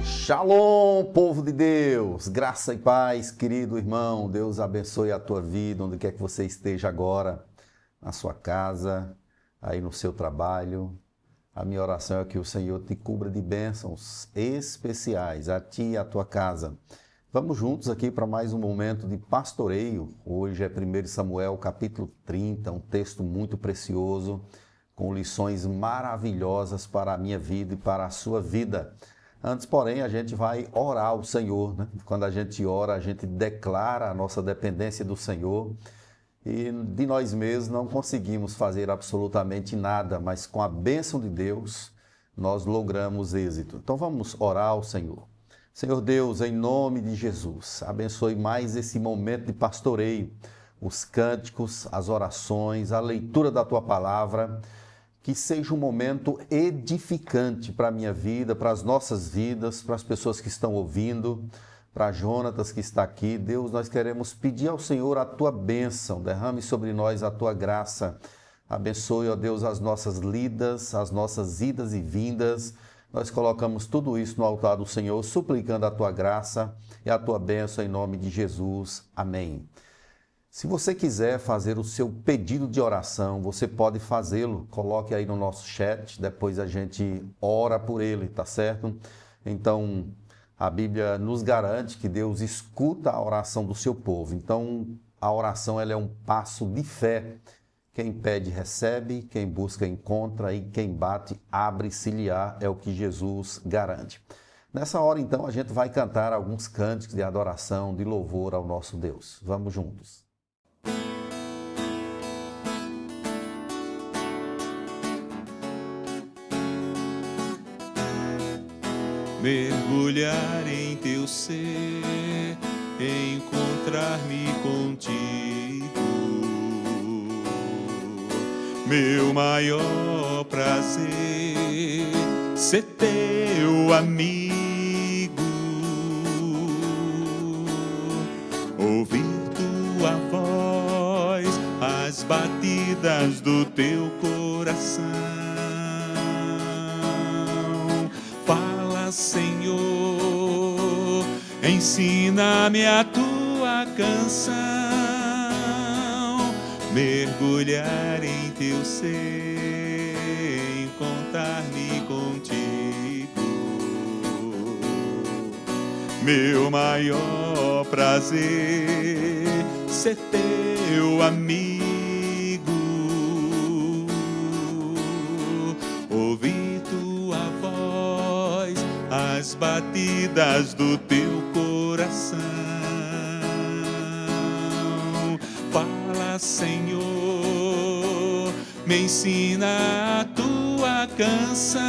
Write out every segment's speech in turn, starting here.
Shalom, povo de Deus, graça e paz, querido irmão, Deus abençoe a tua vida, onde quer que você esteja agora, na sua casa, aí no seu trabalho. A minha oração é que o Senhor te cubra de bênçãos especiais a ti e a tua casa. Vamos juntos aqui para mais um momento de pastoreio. Hoje é 1 Samuel capítulo 30, um texto muito precioso, com lições maravilhosas para a minha vida e para a sua vida. Antes, porém, a gente vai orar ao Senhor, né? Quando a gente ora, a gente declara a nossa dependência do Senhor e de nós mesmos não conseguimos fazer absolutamente nada, mas com a bênção de Deus nós logramos êxito. Então vamos orar ao Senhor. Senhor Deus, em nome de Jesus, abençoe mais esse momento de pastoreio, os cânticos, as orações, a leitura da Tua Palavra. Que seja um momento edificante para a minha vida, para as nossas vidas, para as pessoas que estão ouvindo, para Jonatas que está aqui. Deus, nós queremos pedir ao Senhor a Tua bênção, derrame sobre nós a Tua graça. Abençoe, ó Deus, as nossas lidas, as nossas idas e vindas. Nós colocamos tudo isso no altar do Senhor, suplicando a Tua graça e a Tua bênção em nome de Jesus. Amém. Se você quiser fazer o seu pedido de oração, você pode fazê-lo. Coloque aí no nosso chat, depois a gente ora por ele, tá certo? Então, a Bíblia nos garante que Deus escuta a oração do seu povo. Então, a oração ela é um passo de fé. Quem pede, recebe, quem busca, encontra, e quem bate, abre-se-lhe-á, é o que Jesus garante. Nessa hora, então, a gente vai cantar alguns cânticos de adoração, de louvor ao nosso Deus. Vamos juntos. Mergulhar em teu ser, encontrar-me contigo, meu maior prazer, ser teu amigo, ouvir tua voz, as batidas do teu coração. Senhor, ensina-me a tua canção, mergulhar em teu ser, encontrar-me contigo, meu maior prazer, ser teu amigo, ouvir as batidas do teu coração. Fala, Senhor, me ensina a tua canção.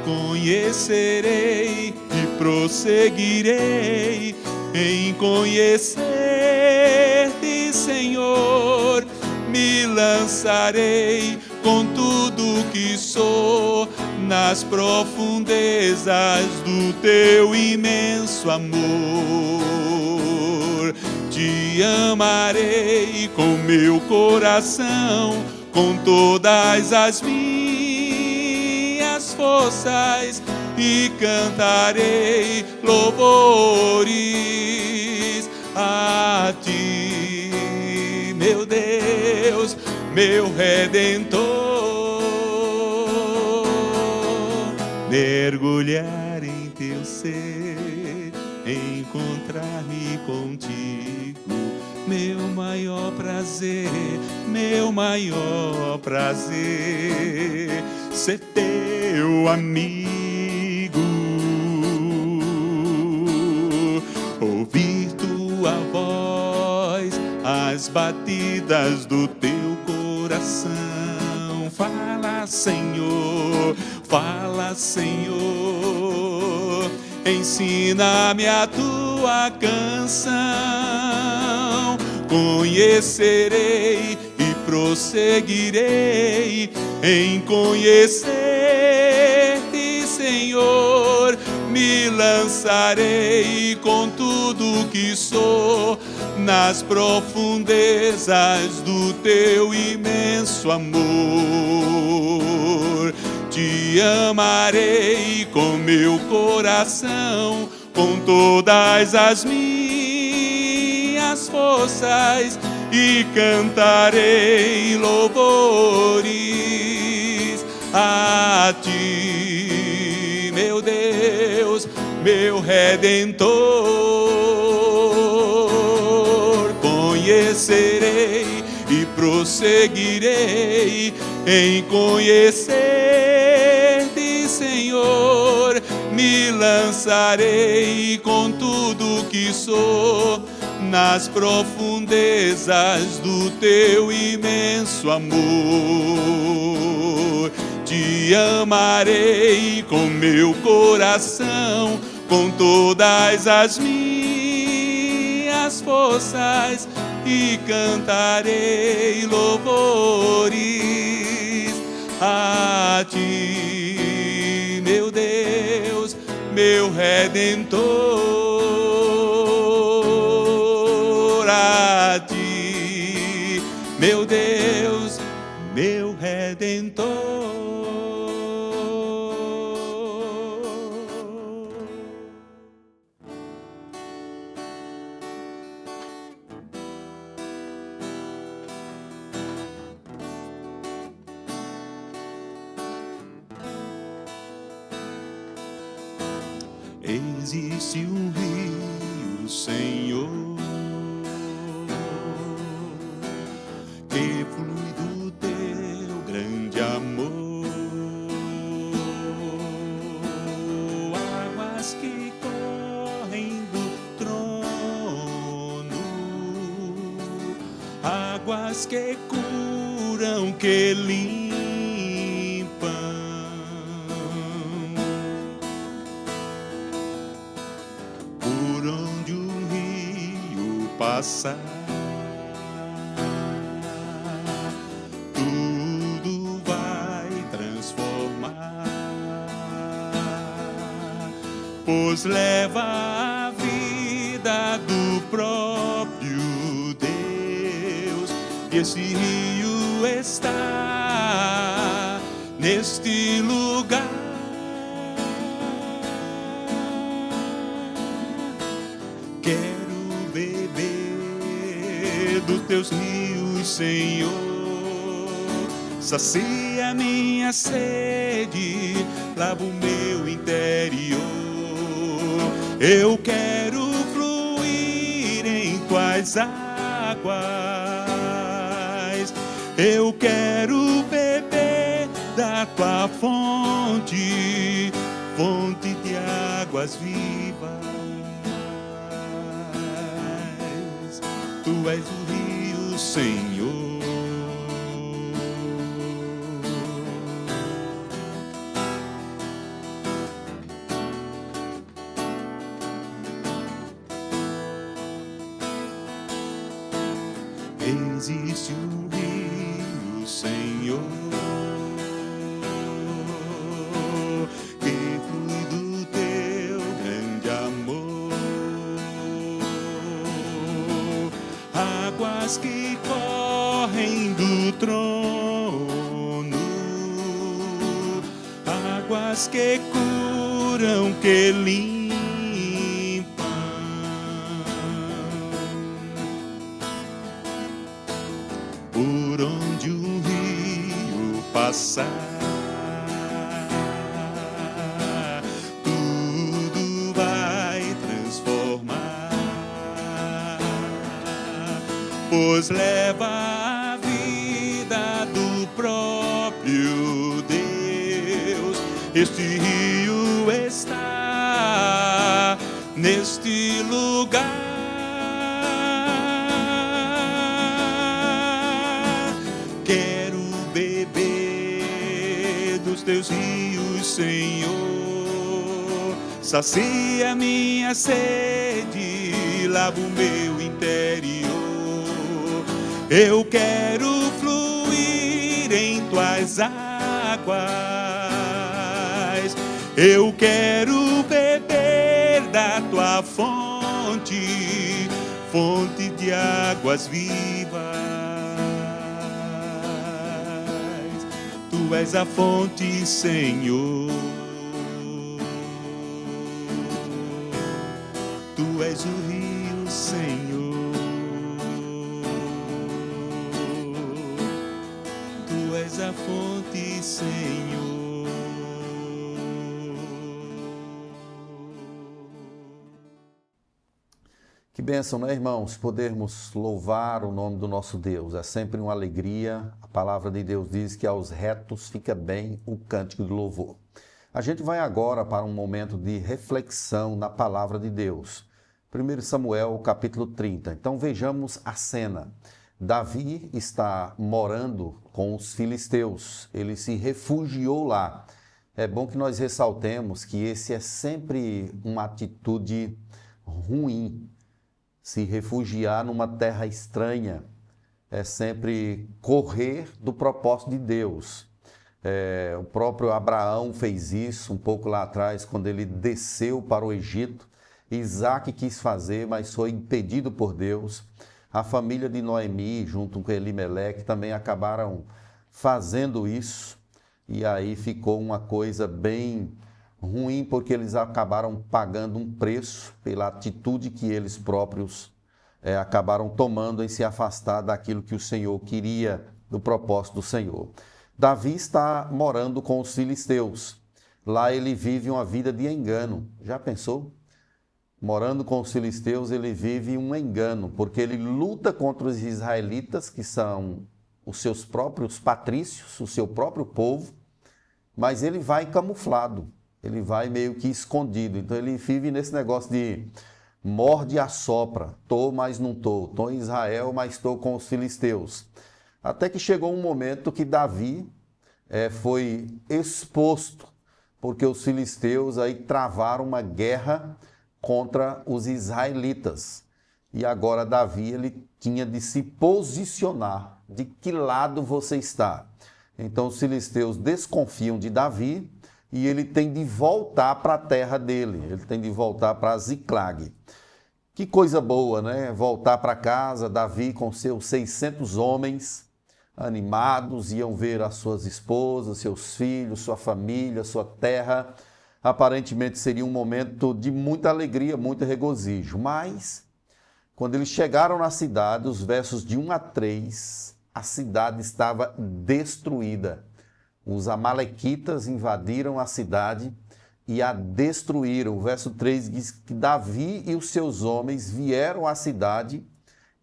Conhecerei e prosseguirei em conhecer-te, Senhor. Me lançarei com tudo que sou nas profundezas do teu imenso amor. Te amarei com meu coração, com todas as minhas forças, e cantarei louvores a ti, meu Deus, meu Redentor. Mergulhar em teu ser, encontrar-me contigo, meu maior prazer, meu maior prazer, ser teu amigo, ouvir tua voz, as batidas do teu coração. Fala, Senhor, fala, Senhor, ensina-me a tua canção. Conhecerei e prosseguirei em conhecer-te, Senhor. Me lançarei com tudo que sou nas profundezas do teu imenso amor. Te amarei com meu coração, com todas as minhas forças, e cantarei louvores a ti, meu Deus, meu Redentor. Conhecerei e prosseguirei em conhecer-te, Senhor. Me lançarei com tudo que sou nas profundezas do teu imenso amor. Te amarei com meu coração, com todas as minhas forças, e cantarei louvores a ti, meu Deus, meu Redentor. A ti, meu Deus, meu Redentor. Existe um rio, Senhor, que flui do teu grande amor, águas que correm do trono, águas que curam, que limpam. Passar, tudo vai transformar, pois leva a vida do próprio Deus, e esse rio está neste lugar. Quero beber dos teus rios, Senhor, sacia minha sede, lava o meu interior. Eu quero fluir em tuas águas, eu quero beber da tua fonte, fonte de águas vivas. Tu és o rio, Senhor. Existe um rio, Senhor, que flui do teu grande amor, águas que correm do trono, águas que curam, que limpam. Por onde um rio passar, tudo vai transformar, pois leva a vida do próprio Deus. Este rio está neste lugar. Quero beber dos teus rios, Senhor, sacia minha sede, lava o meu interior. Eu quero fluir em tuas águas, eu quero beber da tua fonte, fonte de águas vivas. Tu és a fonte, Senhor. Tu és o rio, Senhor. Tu és a fonte, Senhor. Que bênção, né, irmãos? Podermos louvar o nome do nosso Deus. É sempre uma alegria. A palavra de Deus diz que aos retos fica bem o cântico de louvor. A gente vai agora para um momento de reflexão na palavra de Deus. 1 Samuel, capítulo 30. Então vejamos a cena. Davi está morando com os filisteus. Ele se refugiou lá. É bom que nós ressaltemos que esse é sempre uma atitude ruim. Se refugiar numa terra estranha é sempre correr do propósito de Deus. O próprio Abraão fez isso um pouco lá atrás, quando ele desceu para o Egito. Isaac quis fazer, mas foi impedido por Deus. A família de Noemi, junto com Elimeleque, também acabaram fazendo isso. E aí ficou uma coisa bem ruim, porque eles acabaram pagando um preço pela atitude que eles próprios acabaram tomando em se afastar daquilo que o Senhor queria, do propósito do Senhor. Davi está morando com os filisteus. Lá ele vive uma vida de engano. Já pensou? Morando com os filisteus, ele vive um engano, porque ele luta contra os israelitas, que são os seus próprios patrícios, o seu próprio povo, mas ele vai camuflado. Ele vai meio que escondido. Então ele vive nesse negócio de morde e assopra. Tô, mas não tô. Tô em Israel, mas estou com os filisteus. Até que chegou um momento que Davi foi exposto, porque os filisteus aí travaram uma guerra contra os israelitas. E agora Davi ele tinha de se posicionar. De que lado você está? Então os filisteus desconfiam de Davi, e ele tem de voltar para a terra dele, ele tem de voltar para Ziclag. Que coisa boa, né? Voltar para casa, Davi com seus 600 homens animados, iam ver as suas esposas, seus filhos, sua família, sua terra. Aparentemente seria um momento de muita alegria, muito regozijo. Mas, quando eles chegaram na cidade, os versos de 1 a 3, a cidade estava destruída. Os amalequitas invadiram a cidade e a destruíram. O verso 3 diz que Davi e os seus homens vieram à cidade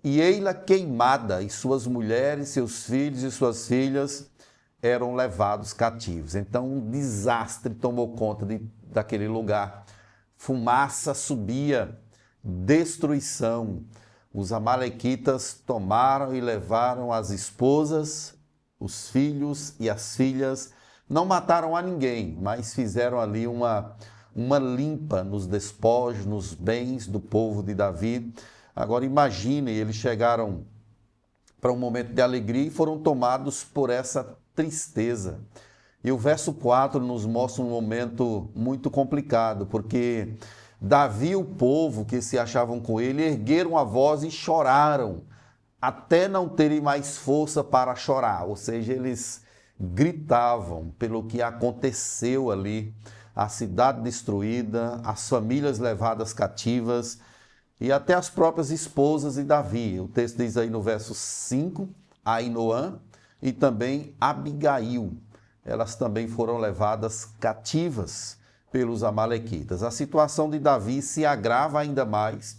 e ei-la queimada, e suas mulheres, seus filhos e suas filhas eram levados cativos. Então um desastre tomou conta daquele lugar. Fumaça subia, destruição. Os amalequitas tomaram e levaram as esposas, os filhos e as filhas. Não mataram a ninguém, mas fizeram ali uma limpa nos despojos, nos bens do povo de Davi. Agora imagine, eles chegaram para um momento de alegria e foram tomados por essa tristeza. E o verso 4 nos mostra um momento muito complicado, porque Davi e o povo que se achavam com ele ergueram a voz e choraram, até não terem mais força para chorar, ou seja, eles gritavam pelo que aconteceu ali, a cidade destruída, as famílias levadas cativas e até as próprias esposas de Davi. O texto diz aí no verso 5, Ainoã e também Abigail, elas também foram levadas cativas pelos amalequitas. A situação de Davi se agrava ainda mais,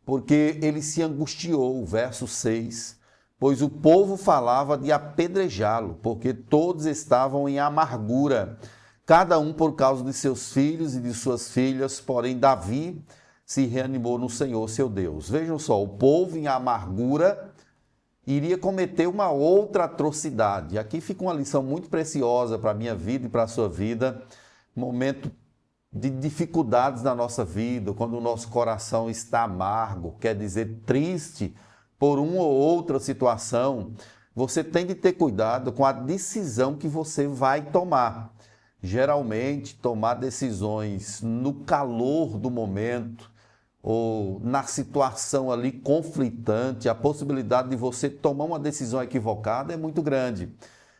porque ele se angustiou, verso 6, pois o povo falava de apedrejá-lo, porque todos estavam em amargura, cada um por causa de seus filhos e de suas filhas, porém Davi se reanimou no Senhor, seu Deus. Vejam só, o povo em amargura iria cometer uma outra atrocidade. Aqui fica uma lição muito preciosa para a minha vida e para a sua vida, momento de dificuldades na nossa vida, quando o nosso coração está amargo, quer dizer, triste por uma ou outra situação, você tem de ter cuidado com a decisão que você vai tomar. Geralmente, tomar decisões no calor do momento ou na situação ali conflitante, a possibilidade de você tomar uma decisão equivocada é muito grande.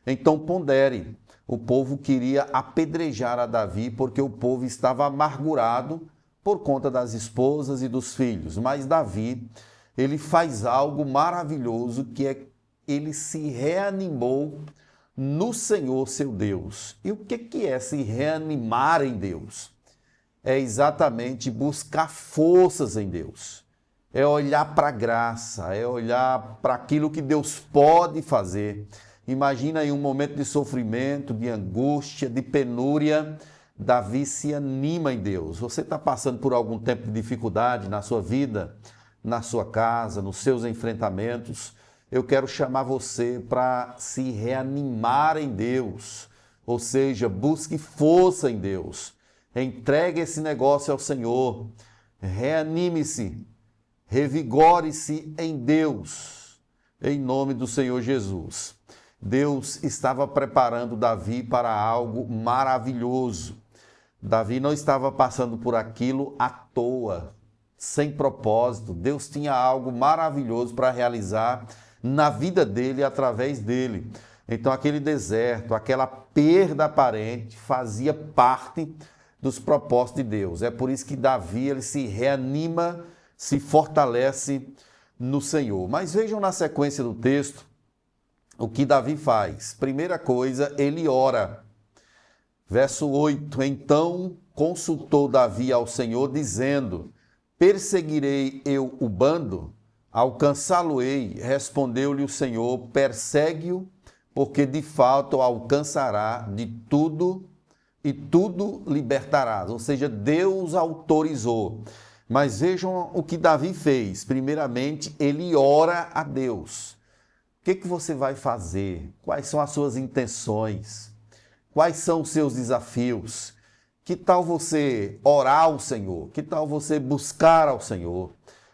Então pondere. O povo queria apedrejar a Davi porque o povo estava amargurado por conta das esposas e dos filhos. Mas Davi, ele faz algo maravilhoso, que é ele se reanimou no Senhor seu Deus. E o que é se reanimar em Deus? É exatamente buscar forças em Deus. É olhar para a graça, é olhar para aquilo que Deus pode fazer. Imagina aí um momento de sofrimento, de angústia, de penúria. Davi se anima em Deus. Você está passando por algum tempo de dificuldade na sua vida, na sua casa, nos seus enfrentamentos. Eu quero chamar você para se reanimar em Deus. Ou seja, busque força em Deus. Entregue esse negócio ao Senhor. Reanime-se. Revigore-se em Deus. Em nome do Senhor Jesus. Deus estava preparando Davi para algo maravilhoso. Davi não estava passando por aquilo à toa, sem propósito. Deus tinha algo maravilhoso para realizar na vida dele e através dele. Então aquele deserto, aquela perda aparente fazia parte dos propósitos de Deus. É por isso que Davi ele se reanima, se fortalece no Senhor. Mas vejam na sequência do texto o que Davi faz. Primeira coisa, ele ora. Verso 8, então consultou Davi ao Senhor, dizendo, perseguirei eu o bando? Alcançá-lo-ei. Respondeu-lhe o Senhor, persegue-o, porque de fato alcançará de tudo e tudo libertarás. Ou seja, Deus autorizou. Mas vejam o que Davi fez. Primeiramente, ele ora a Deus. O que você vai fazer? Quais são as suas intenções? Quais são os seus desafios? Que tal você orar ao Senhor? Que tal você buscar ao Senhor?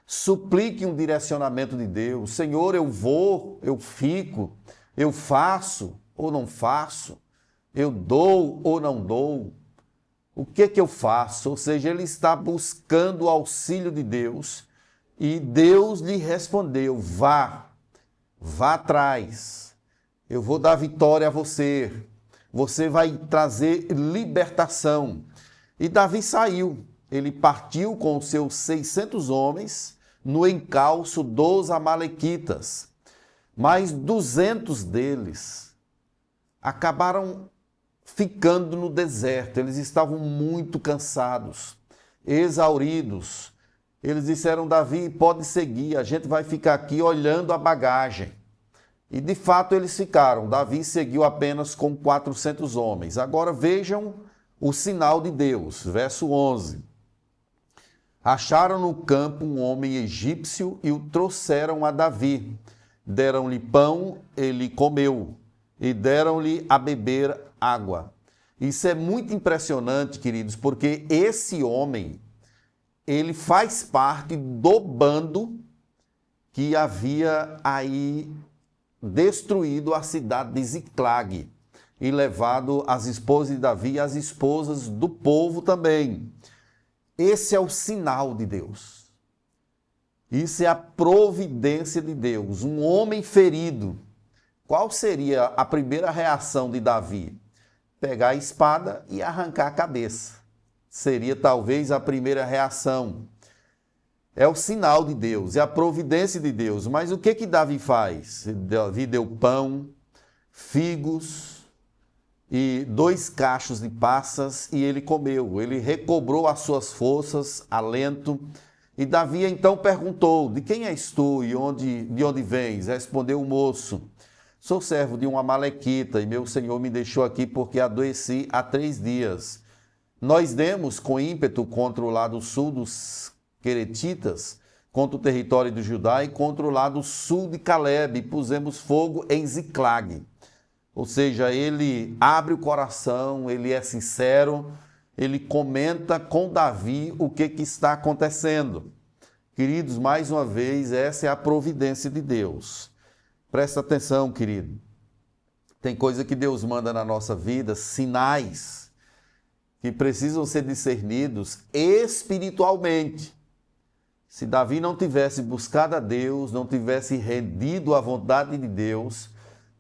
Suplique um direcionamento de Deus. Senhor, eu vou, eu fico, eu faço ou não faço? Eu dou ou não dou? O que eu faço? Ou seja, ele está buscando o auxílio de Deus e Deus lhe respondeu, vá atrás, eu vou dar vitória a você, você vai trazer libertação. E Davi saiu, ele partiu com os seus 600 homens no encalço dos amalequitas, mas 200 deles acabaram ficando no deserto. Eles estavam muito cansados, exauridos. Eles disseram, Davi, pode seguir, a gente vai ficar aqui olhando a bagagem. E de fato eles ficaram. Davi seguiu apenas com 400 homens. Agora vejam o sinal de Deus. Verso 11. Acharam no campo um homem egípcio e o trouxeram a Davi. Deram-lhe pão, ele comeu, e deram-lhe a beber água. Isso é muito impressionante, queridos, porque esse homem, ele faz parte do bando que havia aí destruído a cidade de Ziclag e levado as esposas de Davi e as esposas do povo também. Esse é o sinal de Deus. Isso é a providência de Deus. Um homem ferido. Qual seria a primeira reação de Davi? Pegar a espada e arrancar a cabeça. Seria talvez a primeira reação. É o sinal de Deus, é a providência de Deus. Mas o que Davi faz? Davi deu pão, figos e 2 cachos de passas e ele comeu. Ele recobrou as suas forças, alento. E Davi então perguntou, de quem és tu e de onde vens? Respondeu o moço, sou servo de um amalequita e meu senhor me deixou aqui porque adoeci há 3 dias. Nós demos com ímpeto contra o lado sul dos Queretitas, contra o território de Judá e contra o lado sul de Caleb, e pusemos fogo em Ziclag. Ou seja, ele abre o coração, ele é sincero, ele comenta com Davi o que está acontecendo. Queridos, mais uma vez, essa é a providência de Deus. Presta atenção, querido. Tem coisa que Deus manda na nossa vida, sinais que precisam ser discernidos espiritualmente. Se Davi não tivesse buscado a Deus, não tivesse rendido à vontade de Deus,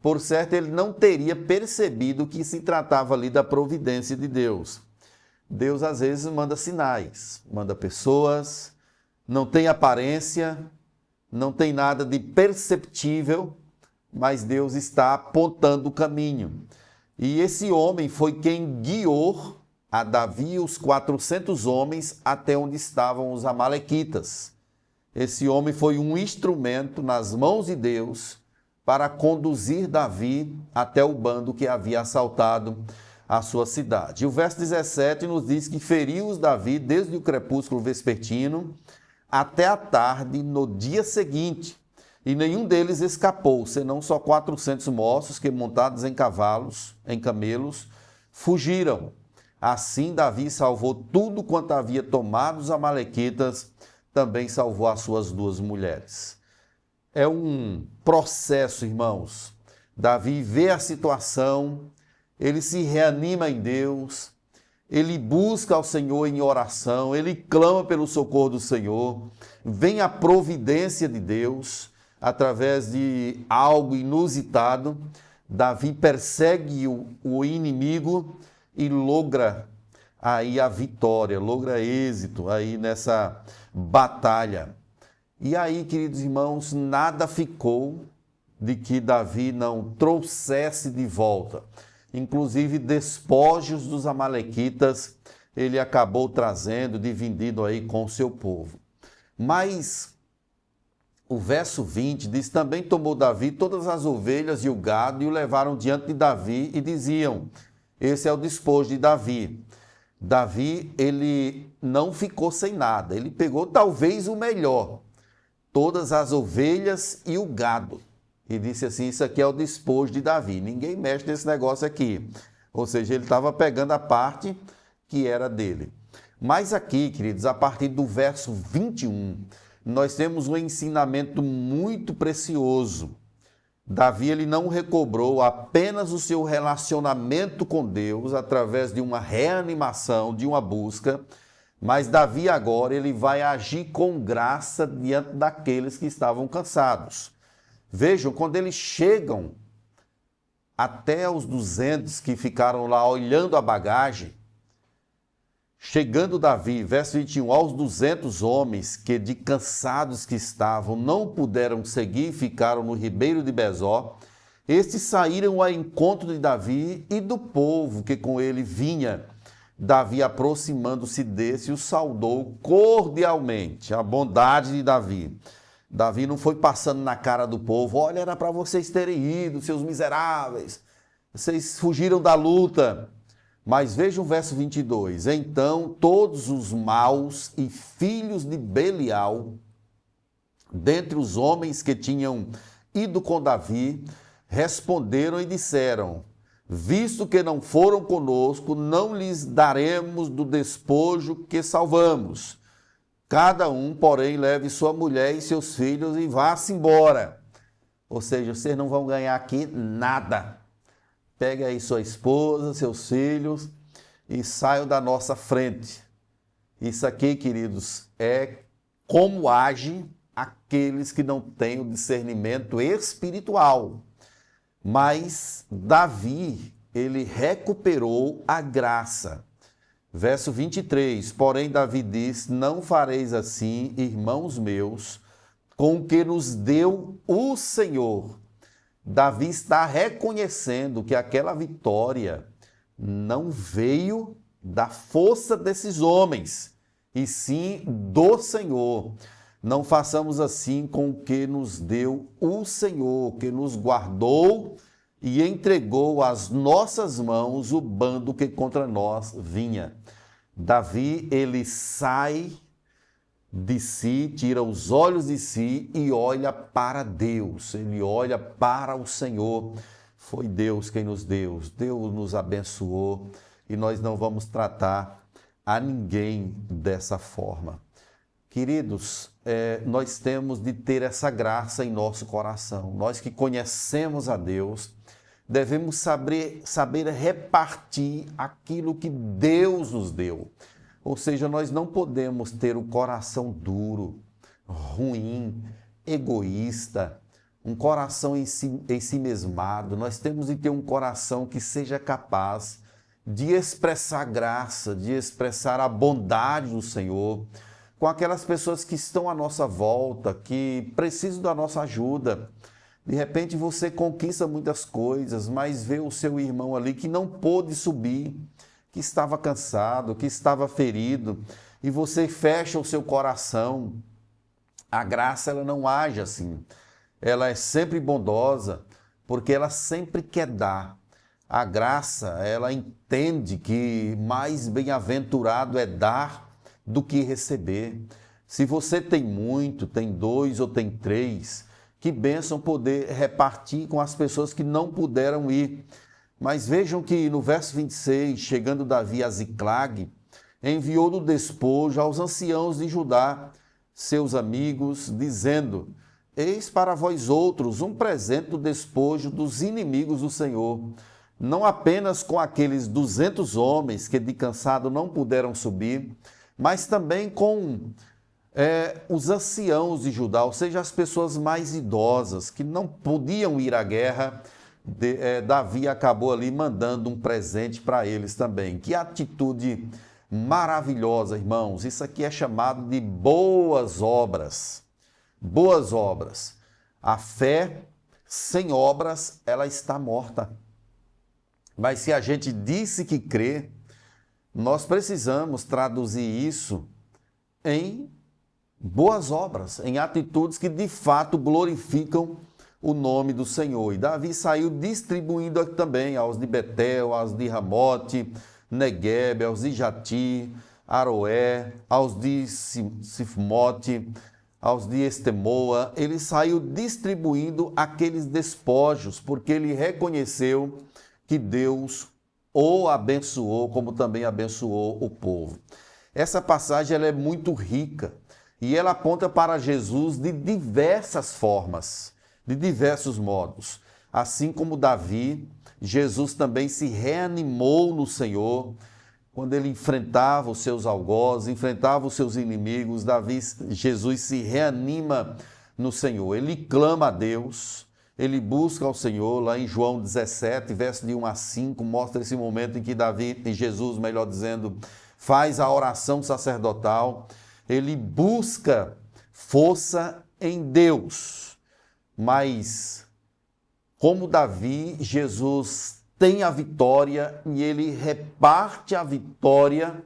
por certo ele não teria percebido que se tratava ali da providência de Deus. Deus às vezes manda sinais, manda pessoas, não tem aparência, não tem nada de perceptível, mas Deus está apontando o caminho. E esse homem foi quem guiou a Davi e os 400 homens até onde estavam os amalequitas. Esse homem foi um instrumento nas mãos de Deus para conduzir Davi até o bando que havia assaltado a sua cidade. E o verso 17 nos diz que feriu-os Davi desde o crepúsculo vespertino até a tarde no dia seguinte, e nenhum deles escapou, senão só 400 moços que, montados em cavalos, em camelos, fugiram. Assim Davi salvou tudo quanto havia tomado os amalequitas, também salvou as suas 2 mulheres. É um processo, irmãos. Davi vê a situação, ele se reanima em Deus, ele busca ao Senhor em oração, ele clama pelo socorro do Senhor, vem a providência de Deus através de algo inusitado. Davi persegue o inimigo e logra aí a vitória, logra êxito aí nessa batalha. E aí, queridos irmãos, nada ficou de que Davi não trouxesse de volta. Inclusive despojos dos amalequitas ele acabou trazendo, dividindo aí com o seu povo. Mas o verso 20 diz: também tomou Davi todas as ovelhas e o gado e o levaram diante de Davi e diziam: esse é o despojo de Davi. Davi, ele não ficou sem nada, ele pegou talvez o melhor, todas as ovelhas e o gado. E disse assim: isso aqui é o despojo de Davi, ninguém mexe nesse negócio aqui. Ou seja, ele estava pegando a parte que era dele. Mas aqui, queridos, a partir do verso 21, nós temos um ensinamento muito precioso. Davi, ele não recobrou apenas o seu relacionamento com Deus através de uma reanimação, de uma busca, mas Davi agora ele vai agir com graça diante daqueles que estavam cansados. Vejam, quando eles chegam até os 200 que ficaram lá olhando a bagagem, chegando Davi, verso 21, aos 200 homens que de cansados que estavam não puderam seguir, ficaram no ribeiro de Besor, estes saíram ao encontro de Davi e do povo que com ele vinha. Davi, aproximando-se desse, o saudou cordialmente, a bondade de Davi. Davi não foi passando na cara do povo: olha, era para vocês terem ido, seus miseráveis, vocês fugiram da luta. Mas veja o verso 22. Então todos os maus e filhos de Belial, dentre os homens que tinham ido com Davi, responderam e disseram: visto que não foram conosco, não lhes daremos do despojo que salvamos. Cada um, porém, leve sua mulher e seus filhos e vá-se embora. Ou seja, vocês não vão ganhar aqui nada. Pegue aí sua esposa, seus filhos e saiam da nossa frente. Isso aqui, queridos, é como age aqueles que não têm o discernimento espiritual. Mas Davi, ele recuperou a graça. Verso 23, porém Davi diz: não fareis assim, irmãos meus, com o que nos deu o Senhor. Davi está reconhecendo que aquela vitória não veio da força desses homens, e sim do Senhor. Não façamos assim com o que nos deu o Senhor, que nos guardou e entregou às nossas mãos o bando que contra nós vinha. Davi, ele sai de si, tira os olhos de si e olha para Deus, ele olha para o Senhor. Foi Deus quem nos deu, Deus nos abençoou e nós não vamos tratar a ninguém dessa forma. Queridos, nós temos de ter essa graça em nosso coração. Nós que conhecemos a Deus, devemos saber repartir aquilo que Deus nos deu. Ou seja, nós não podemos ter o coração duro, ruim, egoísta, um coração ensimesmado. Nós temos de ter um coração que seja capaz de expressar graça, de expressar a bondade do Senhor com aquelas pessoas que estão à nossa volta, que precisam da nossa ajuda. De repente você conquista muitas coisas, mas vê o seu irmão ali que não pôde subir, que estava cansado, que estava ferido, e você fecha o seu coração. A graça, ela não age assim. Ela é sempre bondosa, porque ela sempre quer dar. A graça, ela entende que mais bem-aventurado é dar do que receber. Se você tem muito, tem 2 ou tem 3, que bênção poder repartir com as pessoas que não puderam ir. Mas vejam que no verso 26, chegando Davi a Ziclag, enviou do despojo aos anciãos de Judá, seus amigos, dizendo: eis para vós outros um presente do despojo dos inimigos do Senhor, não apenas com aqueles 200 homens que de cansado não puderam subir, mas também com os anciãos de Judá, ou seja, as pessoas mais idosas que não podiam ir à guerra. Davi acabou ali mandando um presente para eles também. Que atitude maravilhosa, irmãos. Isso aqui é chamado de boas obras. Boas obras. A fé sem obras, ela está morta. Mas se a gente disse que crê, nós precisamos traduzir isso em boas obras, em atitudes que de fato glorificam o nome do Senhor. E Davi saiu distribuindo também aos de Betel, aos de Ramote, Neguebe, aos de Jati, Aroé, aos de Sifmote, aos de Estemoa. Ele saiu distribuindo aqueles despojos, porque ele reconheceu que Deus o abençoou, como também abençoou o povo. Essa passagem ela é muito rica e ela aponta para Jesus de diversas formas, de diversos modos. Assim como Davi, Jesus também se reanimou no Senhor quando ele enfrentava os seus algozes, enfrentava os seus inimigos. Jesus se reanima no Senhor. Ele clama a Deus, ele busca ao Senhor. Lá em João 17, verso de 1 a 5, mostra esse momento em que Jesus, melhor dizendo, faz a oração sacerdotal. Ele busca força em Deus. Mas, como Davi, Jesus tem a vitória e ele reparte a vitória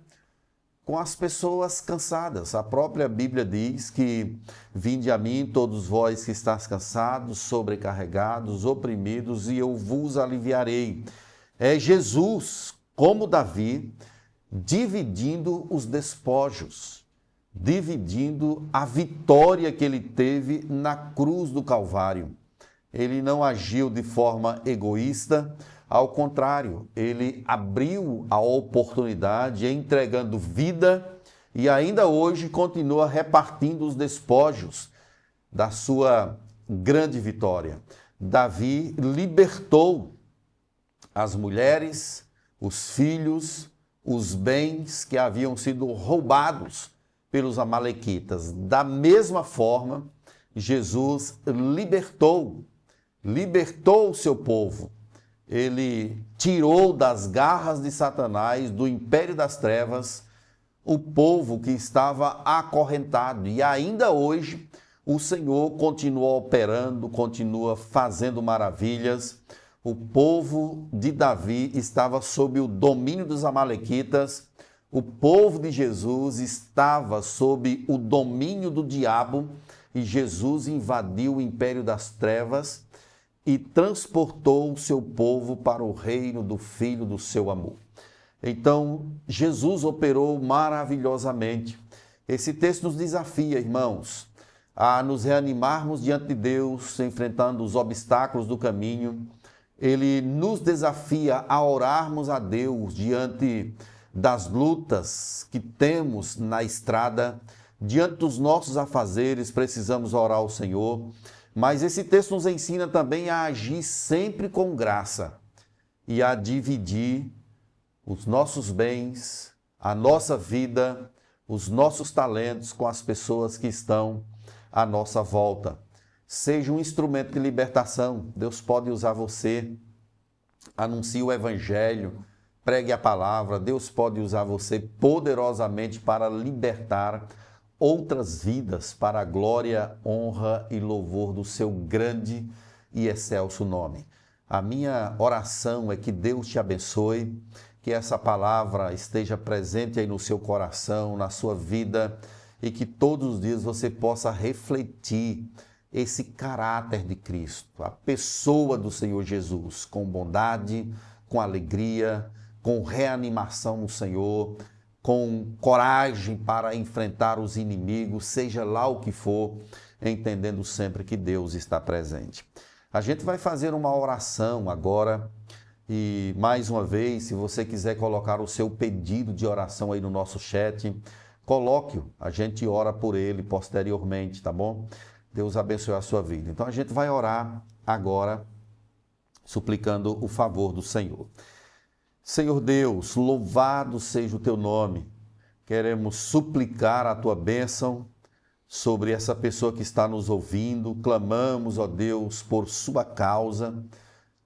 com as pessoas cansadas. A própria Bíblia diz que: vinde a mim todos vós que estáis cansados, sobrecarregados, oprimidos, e eu vos aliviarei. É Jesus, como Davi, dividindo os despojos, dividindo a vitória que ele teve na cruz do Calvário. Ele não agiu de forma egoísta, ao contrário, ele abriu a oportunidade, entregando vida, e ainda hoje continua repartindo os despojos da sua grande vitória. Davi libertou as mulheres, os filhos, os bens que haviam sido roubados pelos amalequitas. Da mesma forma, Jesus libertou o seu povo. Ele tirou das garras de Satanás, do império das trevas, o povo que estava acorrentado. E ainda hoje, o Senhor continua operando, continua fazendo maravilhas. O povo de Davi estava sob o domínio dos amalequitas. O povo de Jesus estava sob o domínio do diabo. E Jesus invadiu o império das trevas e transportou o seu povo para o reino do Filho do seu amor. Então, Jesus operou maravilhosamente. Esse texto nos desafia, irmãos, a nos reanimarmos diante de Deus, enfrentando os obstáculos do caminho. Ele nos desafia a orarmos a Deus diante das lutas que temos na estrada, diante dos nossos afazeres, precisamos orar ao Senhor. Mas esse texto nos ensina também a agir sempre com graça e a dividir os nossos bens, a nossa vida os nossos talentos com as pessoas que estão à nossa volta. Seja um instrumento de libertação. Deus pode usar você. Anuncie o evangelho, pregue a palavra. Deus pode usar você poderosamente para libertar outras vidas para a glória, honra e louvor do seu grande e excelso nome. A minha oração é que Deus te abençoe, que essa palavra esteja presente aí no seu coração, na sua vida, e que todos os dias você possa refletir esse caráter de Cristo, a pessoa do Senhor Jesus, com bondade, com alegria, com reanimação no Senhor, com coragem para enfrentar os inimigos, seja lá o que for, entendendo sempre que Deus está presente. A gente vai fazer uma oração agora e, mais uma vez, se você quiser colocar o seu pedido de oração aí no nosso chat, coloque-o, a gente ora por ele posteriormente, tá bom? Deus abençoe a sua vida. Então a gente vai orar agora, suplicando o favor do Senhor. Senhor Deus, louvado seja o teu nome. Queremos suplicar a tua bênção sobre essa pessoa que está nos ouvindo. Clamamos, ó Deus, por sua causa.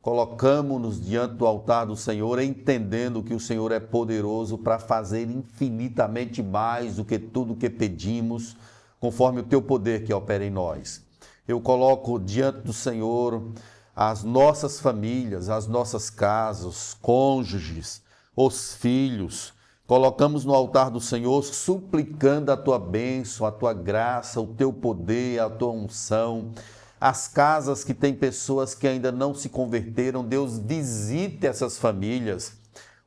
Colocamos-nos diante do altar do Senhor, entendendo que o Senhor é poderoso para fazer infinitamente mais do que tudo que pedimos, conforme o teu poder que opera em nós. Eu coloco diante do Senhor as nossas famílias, as nossas casas, os cônjuges, os filhos. Colocamos no altar do Senhor, suplicando a tua bênção, a tua graça, o teu poder, a tua unção. As casas que têm pessoas que ainda não se converteram, Deus visite essas famílias.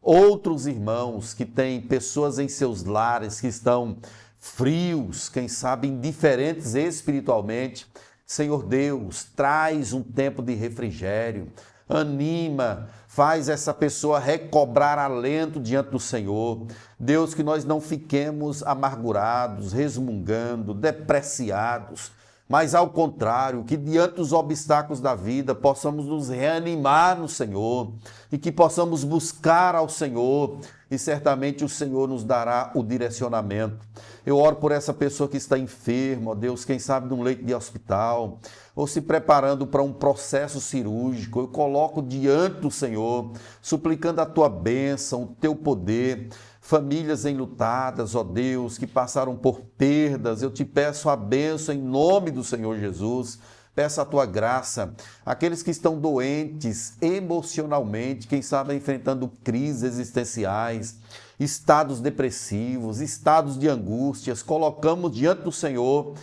Outros irmãos que têm pessoas em seus lares que estão frios, quem sabe indiferentes espiritualmente. Senhor Deus, traz um tempo de refrigério, anima, faz essa pessoa recobrar alento diante do Senhor. Deus, que nós não fiquemos amargurados, resmungando, depreciados, mas ao contrário, que diante dos obstáculos da vida possamos nos reanimar no Senhor e que possamos buscar ao Senhor e certamente o Senhor nos dará o direcionamento. Eu oro por essa pessoa que está enferma, ó Deus, quem sabe num leito de hospital ou se preparando para um processo cirúrgico. Eu coloco diante do Senhor, suplicando a tua bênção, o teu poder. Famílias enlutadas, ó Deus, que passaram por perdas, eu te peço a bênção em nome do Senhor Jesus. Peço a tua graça. Aqueles que estão doentes emocionalmente, quem sabe enfrentando crises existenciais, estados depressivos, estados de angústias, colocamos diante do Senhor,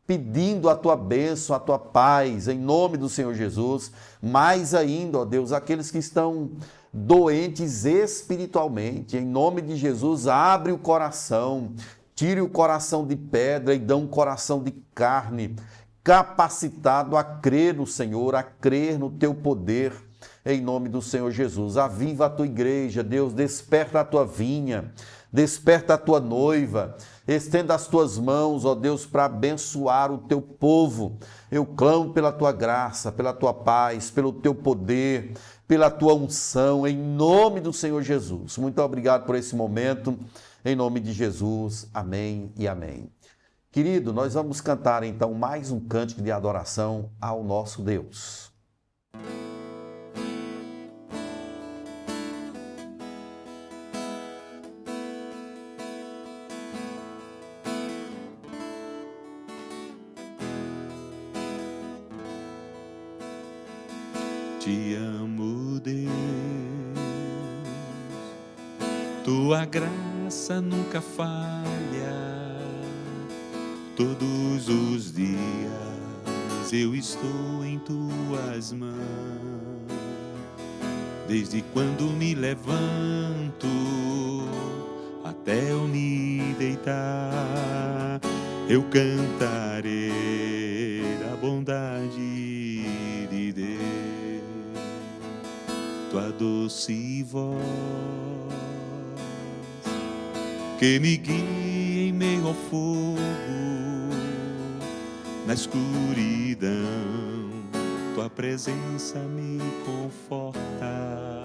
pedindo a tua bênção, a tua paz, em nome do Senhor Jesus. Mais ainda, ó Deus, aqueles que estão doentes espiritualmente, em nome de Jesus, abre o coração, tire o coração de pedra e dá um coração de carne, capacitado a crer no Senhor, a crer no teu poder, em nome do Senhor Jesus. Aviva a tua igreja, Deus, desperta a tua vinha, desperta a tua noiva, estenda as tuas mãos, ó Deus, para abençoar o teu povo. Eu clamo pela tua graça, pela tua paz, pelo teu poder, pela tua unção, em nome do Senhor Jesus. Muito obrigado por esse momento, em nome de Jesus. Amém e amém. Querido, nós vamos cantar então mais um cântico de adoração ao nosso Deus. Te amo, Deus, tua graça nunca falha. Todos os dias eu estou em tuas mãos. Desde quando me levanto até eu me deitar, eu cantarei da bondade de Deus. Tua doce voz que me guia em meio ao fogo, na escuridão, tua presença me conforta.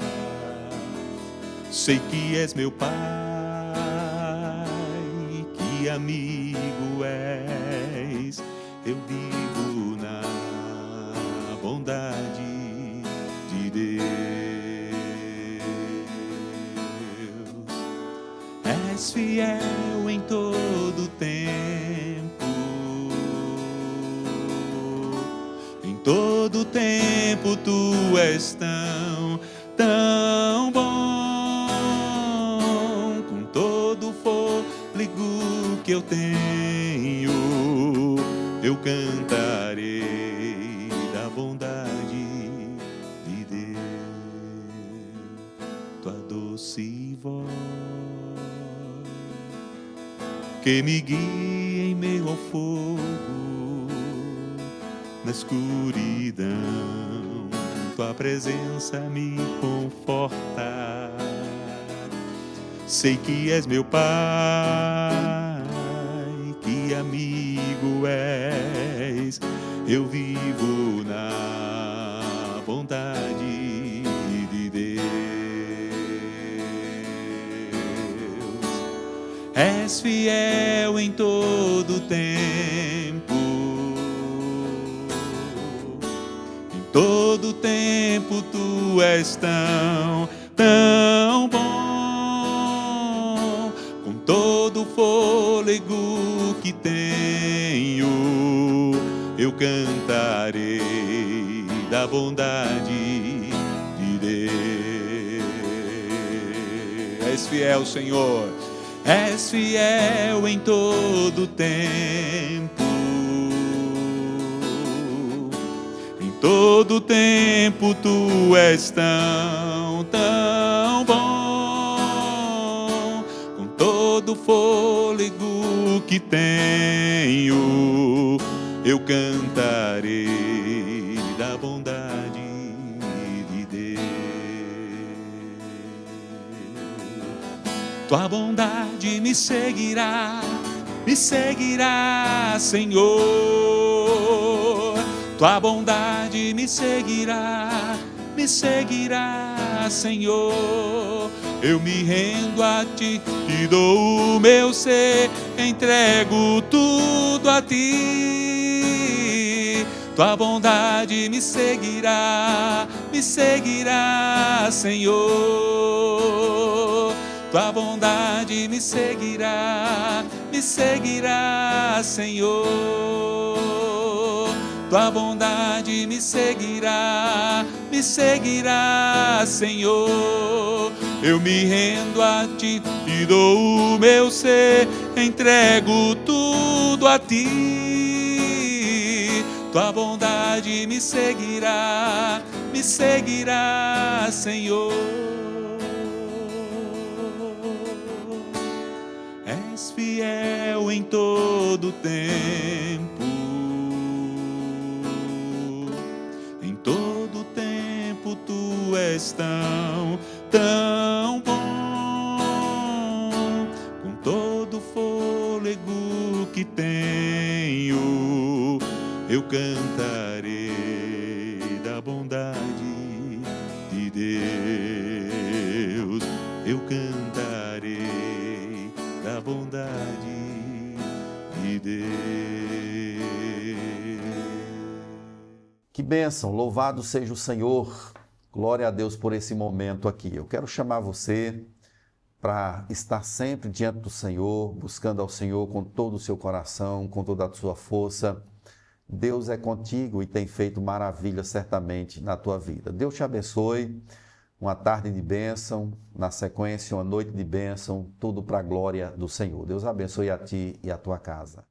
Sei que és meu Pai, que amigo és. Eu vivo na bondade de Deus. És fiel em todo tempo. Em todo tempo tu és tão bom. Com todo o fôlego que eu tenho, eu cantarei da bondade de Deus. Tua doce voz que me guia em meio ao fogo, na escuridão, tua presença me conforta. Sei que és meu Pai, que amigo és. Eu vivo na bondade de Deus. És fiel em todo tempo. Em todo tempo tu és tão bom. Com todo o fôlego que tenho, eu cantarei da bondade de Deus. És fiel, Senhor. És fiel em todo tempo. Em todo tempo tu és tão bom. Com todo o fôlego que tenho, eu cantarei da bondade de Deus. Tua bondade me seguirá, Senhor. Tua bondade me seguirá, Senhor. Eu me rendo a ti, te dou o meu ser, entrego tudo a ti. Tua bondade me seguirá, Senhor. Tua bondade me seguirá, Senhor. Tua bondade me seguirá, Senhor. Eu me rendo a ti, te dou o meu ser, entrego tudo a ti. Tua bondade me seguirá, Senhor. És fiel em todo tempo. Em todo tempo tu és tão bom. Com todo o fôlego que tenho, eu cantarei da bondade de Deus. Eu cantarei da bondade de Deus. Que bênção, louvado seja o Senhor. Glória a Deus por esse momento aqui. Eu quero chamar você para estar sempre diante do Senhor, buscando ao Senhor com todo o seu coração, com toda a sua força. Deus é contigo e tem feito maravilhas certamente na tua vida. Deus te abençoe. Uma tarde de bênção, na sequência uma noite de bênção, tudo para a glória do Senhor. Deus abençoe a ti e a tua casa.